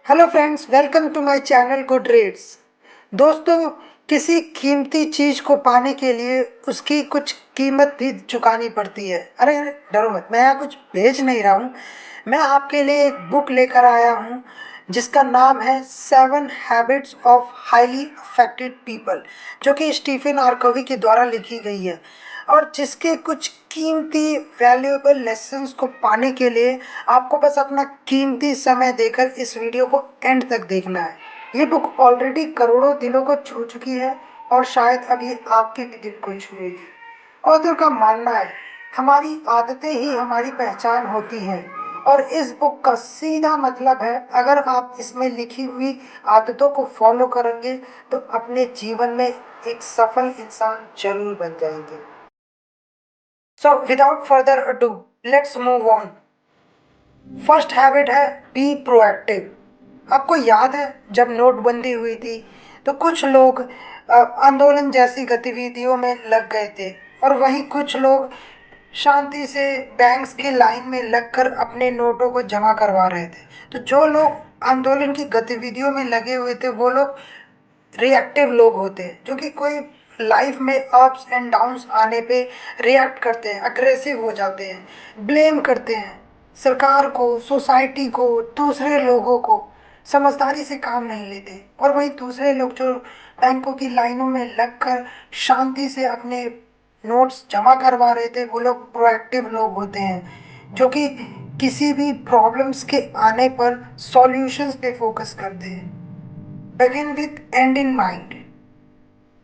Hello friends, welcome to my channel good reads. दोस्तों, किसी कीमती चीज को पाने के लिए उसकी कुछ कीमत भी चुकानी पड़ती है। अरे अरे, डरो मत, मैं यहाँ कुछ बेच नहीं रहा हूँ। मैं आपके लिए एक बुक लेकर आया हूँ जिसका नाम है 7 habits of highly affected people, जो कि स्टीफन आर कवी के द्वारा लिखी गई है और जिसके कुछ कीमती वैल्यूएबल लेसन्स को पाने के लिए आपको बस अपना कीमती समय देकर इस वीडियो को एंड तक देखना है। ये बुक ऑलरेडी करोड़ों दिलों को छू चुकी है और शायद अब ये आपके भी दिल को छुएगी। ऑथर का मानना है हमारी आदतें ही हमारी पहचान होती हैं और इस बुक का सीधा मतलब है अगर आप इसमें लिखी हुई आदतों को फॉलो करेंगे तो अपने जीवन में एक सफल इंसान जरूर बन जाएंगे। So without further ado, let's move on. First habit है बी प्रोएक्टिव। आपको याद है जब नोटबंदी हुई थी तो कुछ लोग आंदोलन जैसी गतिविधियों में लग गए थे और वहीं कुछ लोग शांति से बैंक्स की लाइन में लगकर अपने नोटों को जमा करवा रहे थे। तो जो लोग आंदोलन की गतिविधियों में लगे हुए थे वो लोग रिएक्टिव लोग होते हैं, जो कि कोई लाइफ में अप्स एंड डाउन्स आने पे रिएक्ट करते हैं, अग्रेसिव हो जाते हैं, ब्लेम करते हैं सरकार को, सोसाइटी को, दूसरे लोगों को, समझदारी से काम नहीं लेते। और वही दूसरे लोग जो बैंकों की लाइनों में लगकर शांति से अपने नोट्स जमा करवा रहे थे वो लोग प्रोएक्टिव लोग होते हैं, जो कि किसी भी प्रॉब्लम्स के आने पर सॉल्यूशंस पे फोकस करते हैं। Begin with and in mind.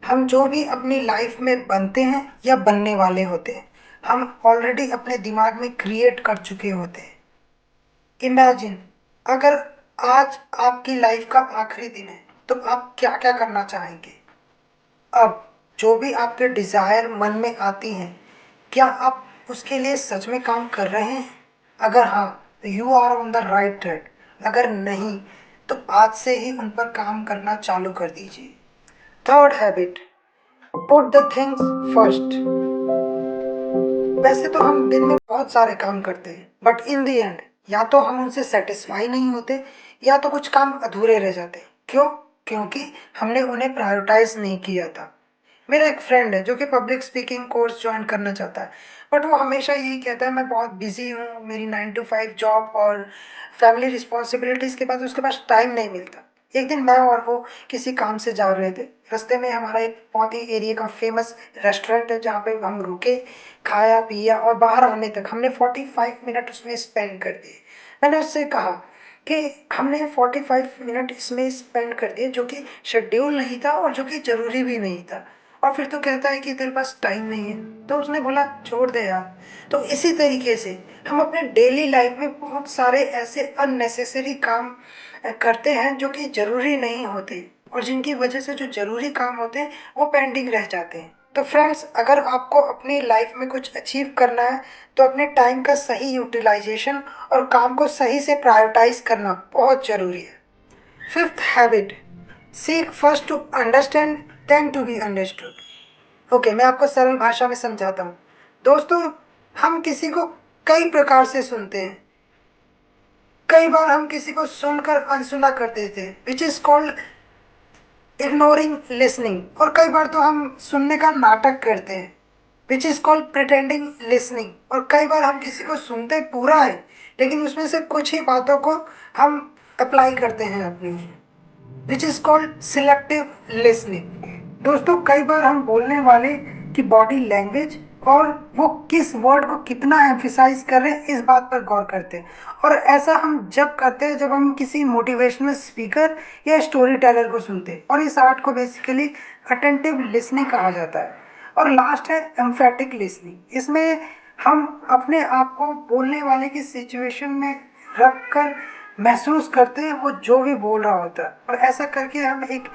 हम जो भी अपनी लाइफ में बनते हैं या बनने वाले होते हैं हम ऑलरेडी अपने दिमाग में क्रिएट कर चुके होते हैं। इमेजिन, अगर आज आपकी लाइफ का आखिरी दिन है तो आप क्या क्या करना चाहेंगे। अब जो भी आपके डिज़ायर मन में आती हैं क्या आप उसके लिए सच में काम कर रहे हैं? अगर हाँ तो you are on the right track. अगर नहीं तो आज से ही उन पर काम करना चालू कर दीजिए। Third habit, put the things first. वैसे तो हम दिन में बहुत सारे काम करते हैं बट इन द एंड या तो हम उनसे सेटिस्फाई नहीं होते या तो कुछ काम अधूरे रह जाते। क्यों? क्योंकि हमने उन्हें प्रायोरिटाइज नहीं किया था। मेरा एक फ्रेंड है जो कि पब्लिक स्पीकिंग कोर्स ज्वाइन करना चाहता है बट वो हमेशा यही कहता है मैं बहुत बिजी हूँ, मेरी 9 to 5 जॉब और फैमिली रिस्पॉन्सिबिलिटीज़ के बाद उसके पास टाइम नहीं मिलता। एक दिन मैं और वो किसी काम से जा रहे थे, रास्ते में हमारा एक बहुत ही एरिया का फेमस रेस्टोरेंट है जहाँ पे हम रुके, खाया पिया और बाहर आने तक हमने 45 मिनट उसमें स्पेंड कर दिए। मैंने उससे कहा कि हमने 45 मिनट इसमें स्पेंड कर दिए जो कि शेड्यूल नहीं था और जो कि ज़रूरी भी नहीं था, और फिर तो कहता है कि तेरे पास टाइम नहीं है। तो उसने बोला छोड़ दे यार। तो इसी तरीके से हम अपने डेली लाइफ में बहुत सारे ऐसे अननेसेसरी काम करते हैं जो कि ज़रूरी नहीं होते और जिनकी वजह से जो ज़रूरी काम होते हैं वो पेंडिंग रह जाते हैं। तो फ्रेंड्स, अगर आपको अपनी लाइफ में कुछ अचीव करना है तो अपने टाइम का सही यूटिलाइजेशन और काम को सही से प्रायोरिटाइज करना बहुत ज़रूरी है। Fifth habit, seek first to understand then to be understood. Okay, मैं आपको सरल भाषा में समझाता हूँ। दोस्तों, हम किसी को कई प्रकार से सुनते हैं। कई बार हम किसी को सुनकर अनसुना कर देते हैं which is called ignoring listening, और कई बार तो हम सुनने का नाटक करते हैं which is called pretending listening, और कई बार हम किसी को सुनते पूरा है लेकिन उसमें से कुछ ही बातों को हम अप्लाई करते हैं अपनी, which is called selective listening. दोस्तों, कई बार हम बोलने वाले की बॉडी लैंग्वेज और वो किस वर्ड को कितना एम्फिसाइज कर रहे हैं इस बात पर गौर करते हैं, और ऐसा हम जब करते हैं जब हम किसी मोटिवेशनल स्पीकर या स्टोरी टेलर को सुनते हैं, और इस आर्ट को बेसिकली अटेंटिव लिसनिंग कहा जाता है। और लास्ट है एम्फेटिक लिसनिंग। इसमें हम अपने आप को बोलने वाले की सिचुएशन में रख कर महसूस करते हैं वो जो भी बोल रहा होता है, और ऐसा करके हम एक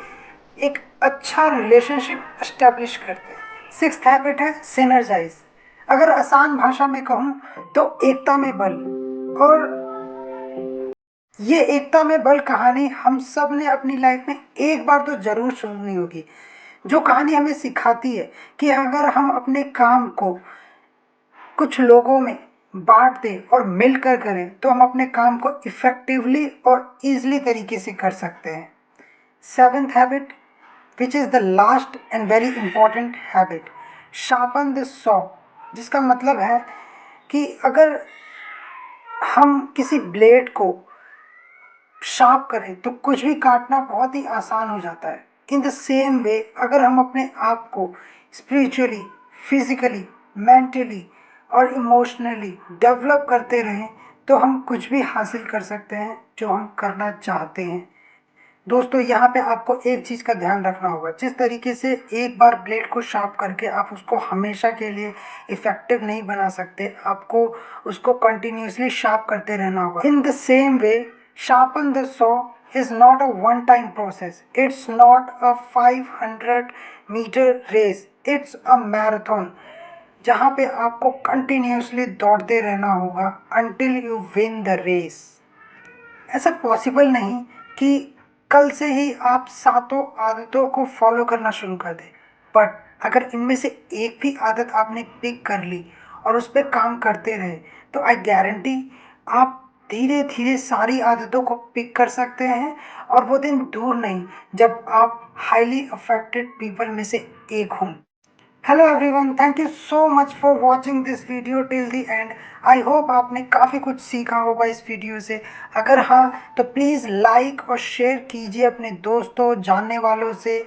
एक अच्छा रिलेशनशिप एस्टेब्लिश करते हैं। सिक्स्थ हैबिट है सिनर्जाइज। अगर आसान भाषा में कहूँ तो एकता में बल। और ये एकता में बल कहानी हम सब ने अपनी लाइफ में एक बार तो जरूर सुनी होगी, जो कहानी हमें सिखाती है कि अगर हम अपने काम को कुछ लोगों में बांट दें और मिलकर करें तो हम अपने काम को इफेक्टिवली और इजीली तरीके से कर सकते हैं। Seventh habit, which is the last and very important habit, sharpen the saw, जिसका मतलब है कि अगर हम किसी ब्लेड को शार्प करें तो कुछ भी काटना बहुत ही आसान हो जाता है। इन द सेम वे अगर हम अपने आप को स्पिरिचुअली, फिजिकली, मेंटली और इमोशनली डेवलप करते रहें तो हम कुछ भी हासिल कर सकते हैं जो हम करना चाहते हैं। दोस्तों यहाँ पे आपको एक चीज़ का ध्यान रखना होगा, जिस तरीके से एक बार ब्लेड को शार्प करके आप उसको हमेशा के लिए इफ़ेक्टिव नहीं बना सकते, आपको उसको कंटिन्यूसली शार्प करते रहना होगा। In the same way sharpen the saw is not a one time process, it's not a 500 meter race, it's a marathon, जहाँ पे आपको कंटिन्यूसली दौड़ते रहना होगा until you win the race. ऐसा पॉसिबल नहीं कि कल से ही आप सातों आदतों को फॉलो करना शुरू कर दें, बट अगर इनमें से एक भी आदत आपने पिक कर ली और उस पर काम करते रहे तो आई गारंटी आप धीरे धीरे सारी आदतों को पिक कर सकते हैं और वो दिन दूर नहीं जब आप हाईली अफेक्टेड पीपल में से एक हों। Hello everyone, thank you so much for watching this video till the end. I hope आपने काफ़ी कुछ सीखा होगा इस वीडियो से। अगर हाँ तो प्लीज़ लाइक और शेयर कीजिए अपने दोस्तों, जानने वालों से,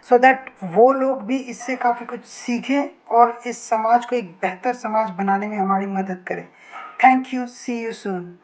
सो दैट वो लोग भी इससे काफ़ी कुछ सीखें और इस समाज को एक बेहतर समाज बनाने में हमारी मदद करें। Thank you, see you soon.